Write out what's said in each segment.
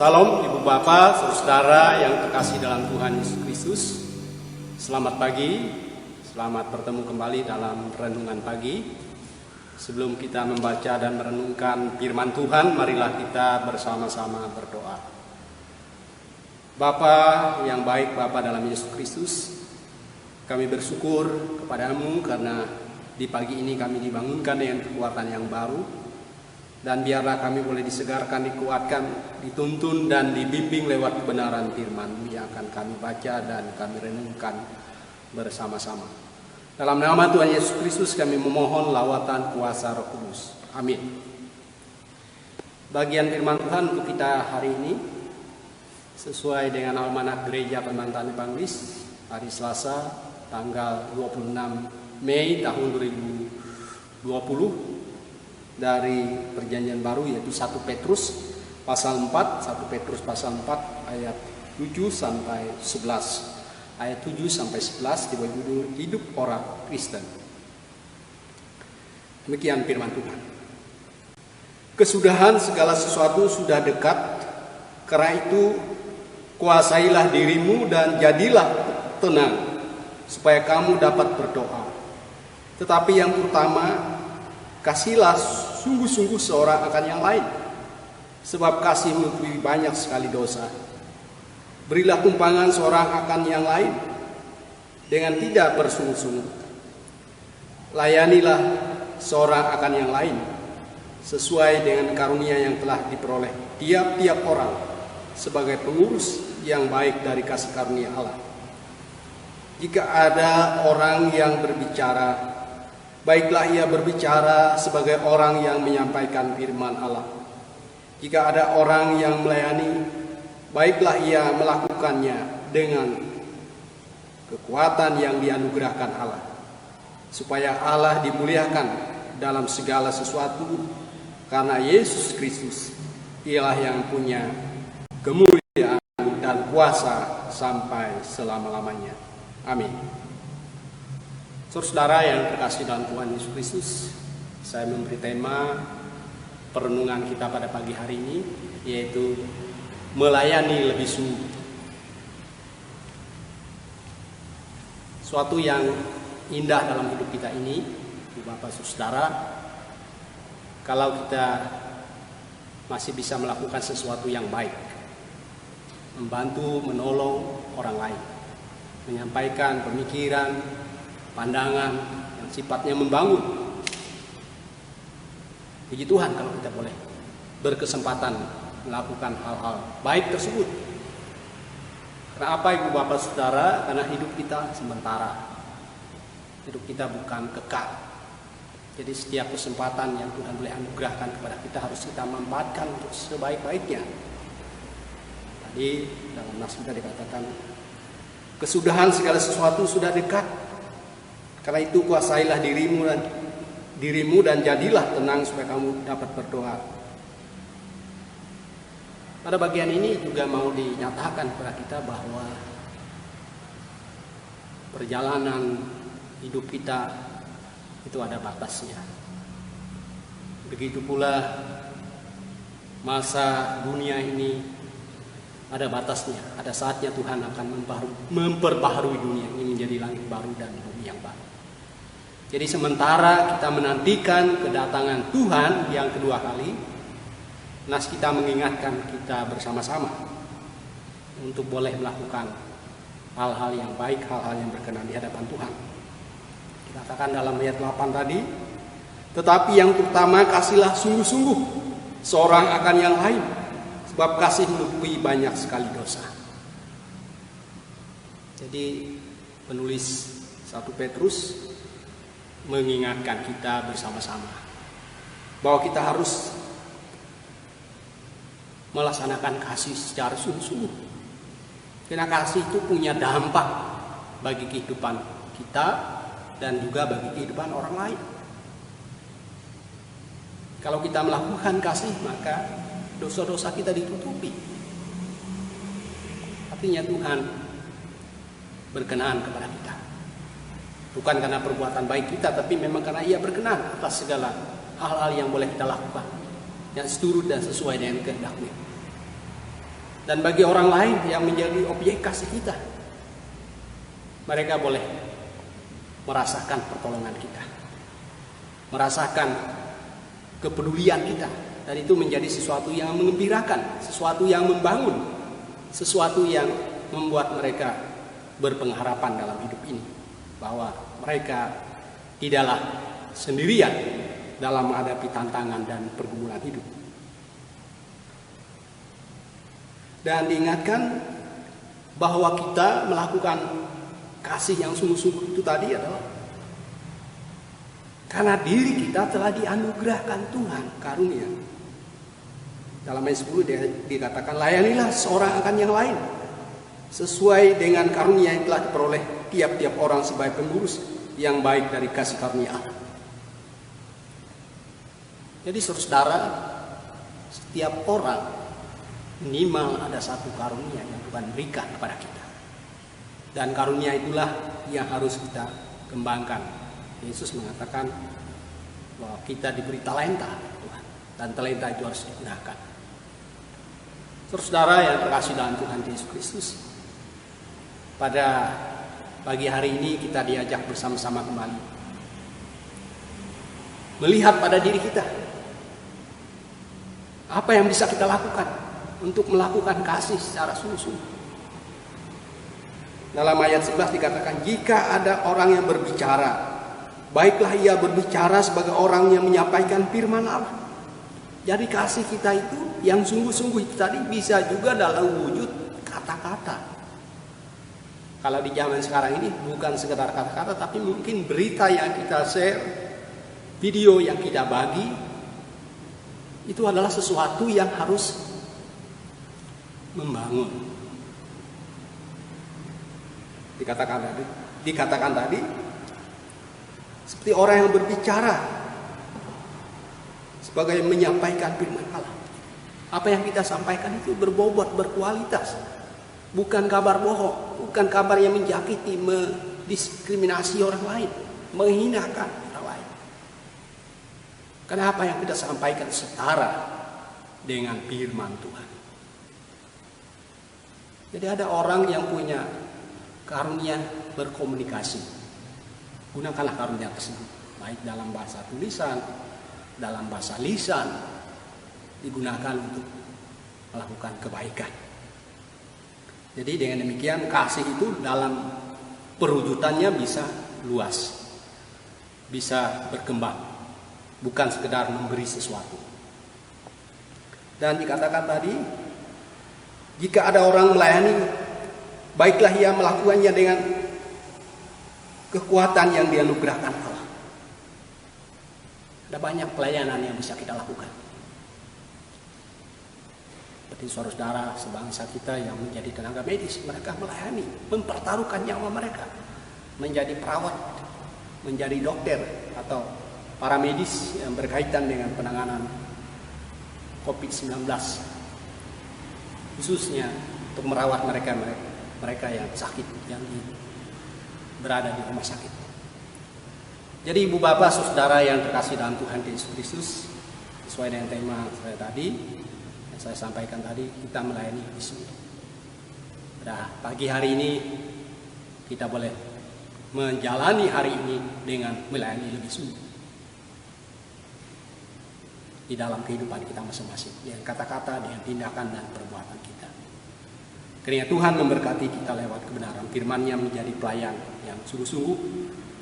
Salam Ibu Bapak, Saudara yang terkasih dalam Tuhan Yesus Kristus. Selamat pagi, selamat bertemu kembali dalam renungan pagi. Sebelum kita membaca dan merenungkan firman Tuhan, marilah kita bersama-sama berdoa. Bapa yang baik, Bapa dalam Yesus Kristus, kami bersyukur kepadamu karena di pagi ini kami dibangunkan dengan kekuatan yang baru. Dan biarlah kami boleh disegarkan, dikuatkan, dituntun dan dibimbing lewat kebenaran firman-Mu yang akan kami baca dan kami renungkan bersama-sama. Dalam nama Tuhan Yesus Kristus kami memohon lawatan kuasa Roh Kudus. Amin. Bagian firman Tuhan untuk kita hari ini sesuai dengan almanak Gereja Pemantaran Evangelis hari Selasa tanggal 26 Mei tahun 2020. Dari perjanjian baru yaitu 1 Petrus pasal 4, 1 Petrus pasal 4 ayat 7 sampai 11. Ayat 7 sampai 11 diberi judul Hidup Orang Kristen. Demikian firman Tuhan. Kesudahan segala sesuatu sudah dekat, karena itu kuasailah dirimu dan jadilah tenang supaya kamu dapat berdoa. Tetapi yang utama, kasihlah sungguh-sungguh seorang akan yang lain, sebab kasih menutupi banyak sekali dosa. Berilah tumpangan seorang akan yang lain dengan tidak bersungguh-sungguh. Layanilah seorang akan yang lain sesuai dengan karunia yang telah diperoleh tiap-tiap orang sebagai pengurus yang baik dari kasih karunia Allah. Jika ada orang yang berbicara, baiklah ia berbicara sebagai orang yang menyampaikan firman Allah. Jika ada orang yang melayani, baiklah ia melakukannya dengan kekuatan yang dianugerahkan Allah, supaya Allah dimuliakan dalam segala sesuatu, karena Yesus Kristus ialah yang punya kemuliaan dan kuasa sampai selama-lamanya. Amin. Saudara yang terkasih dalam Tuhan Yesus Kristus, saya memberi tema perenungan kita pada pagi hari ini, yaitu melayani lebih sungguh. Suatu yang indah dalam hidup kita ini, Bapak Saudara, kalau kita masih bisa melakukan sesuatu yang baik, membantu, menolong orang lain, menyampaikan pemikiran, pandangan yang sifatnya membangun. Puji Tuhan kalau kita boleh berkesempatan melakukan hal-hal baik tersebut. Karena apa, Ibu Bapak Saudara? Karena hidup kita sementara. Hidup kita bukan kekal. Jadi setiap kesempatan yang Tuhan boleh anugerahkan kepada kita harus kita manfaatkan untuk sebaik-baiknya. Tadi dalam nas kita dikatakan kesudahan segala sesuatu sudah dekat. Karena itu kuasailah dirimu dan jadilah tenang supaya kamu dapat berdoa. Pada bagian ini juga mau dinyatakan kepada kita bahwa perjalanan hidup kita itu ada batasnya. Begitu pula masa dunia ini ada batasnya. Ada saatnya Tuhan akan memperbaharui dunia ini menjadi langit baru dan bumi yang baru. Jadi sementara kita menantikan kedatangan Tuhan yang kedua kali, nas kita mengingatkan kita bersama-sama untuk boleh melakukan hal-hal yang baik, hal-hal yang berkenan di hadapan Tuhan. Dikatakan dalam ayat 8 tadi, tetapi yang utama kasihlah sungguh-sungguh seorang akan yang lain, sebab kasih menutupi banyak sekali dosa. Jadi penulis 1 Petrus mengingatkan kita bersama-sama bahwa kita harus melaksanakan kasih secara sungguh-sungguh. Karena kasih itu punya dampak bagi kehidupan kita dan juga bagi kehidupan orang lain. Kalau kita melakukan kasih, maka dosa-dosa kita ditutupi. Artinya Tuhan berkenan kepada kita. Bukan karena perbuatan baik kita, tapi memang karena Ia berkenan atas segala hal-hal yang boleh kita lakukan, yang seturut dan sesuai dengan kehendak-Nya. dan bagi orang lain yang menjadi objek kasih kita, mereka boleh merasakan pertolongan kita, merasakan kepedulian kita, dan itu menjadi sesuatu yang mengembirakan, sesuatu yang membangun, sesuatu yang membuat mereka berpengharapan dalam hidup ini, bahwa mereka tidaklah sendirian dalam menghadapi tantangan dan pergumulan hidup. Dan diingatkan bahwa kita melakukan kasih yang sungguh-sungguh itu tadi adalah karena diri kita telah dianugerahkan Tuhan karunia. Dalam ayat 10 dikatakan, layanilah seorang akan yang lain sesuai dengan karunia yang telah diperoleh tiap-tiap orang sebagai pengurus yang baik dari kasih karunia Allah. Jadi saudara, setiap orang minimal ada satu karunia yang Tuhan berikan kepada kita. Dan karunia itulah yang harus kita kembangkan. Yesus mengatakan bahwa kita diberi talenta Tuhan, dan talenta itu harus digunakan. Saudara yang terkasih dalam Tuhan Yesus Kristus, pada pagi hari ini kita diajak bersama-sama kembali melihat pada diri kita. Apa yang bisa kita lakukan untuk melakukan kasih secara sungguh-sungguh. Dalam ayat 11 dikatakan, jika ada orang yang berbicara, baiklah ia berbicara sebagai orang yang menyampaikan firman Allah. Jadi kasih kita itu yang sungguh-sungguh itu tadi bisa juga dalam wujud kata-kata. Kalau di zaman sekarang ini bukan sekedar kata-kata, tapi mungkin berita yang kita share, video yang kita bagi, itu adalah sesuatu yang harus membangun. Dikatakan tadi seperti orang yang berbicara sebagai menyampaikan firman Allah. Apa yang kita sampaikan itu berbobot, berkualitas, bukan kabar bohong, bukan kabar yang menjangkiti, mendiskriminasi orang lain, menghinakan orang lain. Karena apa yang kita sampaikan setara dengan firman Tuhan. Jadi ada orang yang punya karunia berkomunikasi. Gunakanlah karunia tersebut, baik dalam bahasa tulisan, dalam bahasa lisan, digunakan untuk melakukan kebaikan. Jadi dengan demikian kasih itu dalam perwujudannya bisa luas, bisa berkembang, bukan sekedar memberi sesuatu. Dan dikatakan tadi, jika ada orang melayani, baiklah ia melakukannya dengan kekuatan yang dianugerahkan Allah. Ada banyak pelayanan yang bisa kita lakukan. Seperti saudara sebangsa kita yang menjadi tenaga medis, mereka melayani, mempertaruhkan nyawa mereka, menjadi perawat, menjadi dokter atau para medis yang berkaitan dengan penanganan COVID-19. Khususnya untuk merawat mereka yang sakit, yang berada di rumah sakit. Jadi ibu bapak saudara yang terkasih dalam Tuhan Yesus Kristus, sesuai dengan tema saya tadi, yang saya sampaikan tadi, kita melayani lebih sungguh. Pada pagi hari ini kita boleh menjalani hari ini dengan melayani lebih sungguh di dalam kehidupan kita masing-masing, dengan kata-kata, dengan tindakan dan perbuatan kita. Kiranya Tuhan memberkati kita lewat kebenaran firman-Nya menjadi pelayan yang sungguh-sungguh,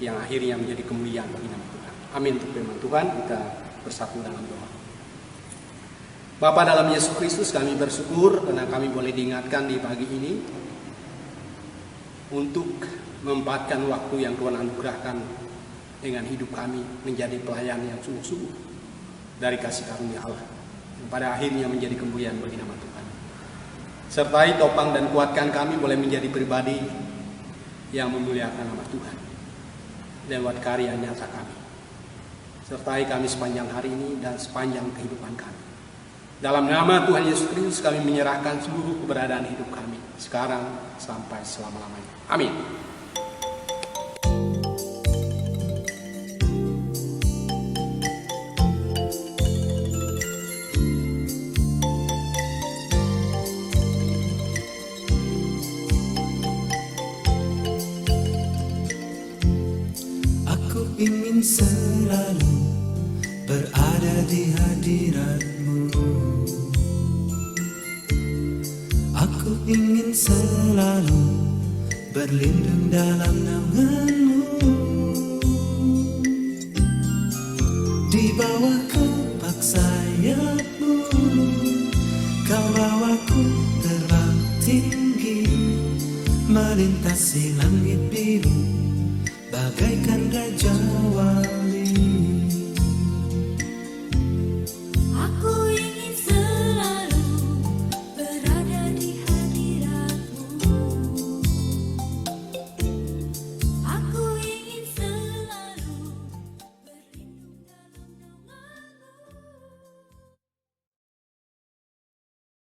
yang akhirnya menjadi kemuliaan bagi nama Tuhan. Amin. Untuk firman Tuhan kita bersatu dalam doa. Bapa dalam Yesus Kristus, kami bersyukur karena kami boleh diingatkan di pagi ini untuk memanfaatkan waktu yang Tuhan anugerahkan dengan hidup kami menjadi pelayan yang sungguh-sungguh dari kasih karunia Allah, yang pada akhirnya menjadi kemuliaan bagi nama Tuhan. Sertai, topang dan kuatkan kami boleh menjadi pribadi yang memuliakan nama Tuhan lewat karya nyata kami. Sertai kami sepanjang hari ini dan sepanjang kehidupan kami. Dalam nama Tuhan Yesus Kristus kami menyerahkan seluruh keberadaan hidup kami, sekarang sampai selama-lamanya. Amin. selalu berada di hadirat-Mu. Aku ingin selalu berlindung dalam naungan-Mu. Di bawah kepak sayap-Mu, Kau bawaku terbang tinggi, melintasi langit biru bagaikan raja wali.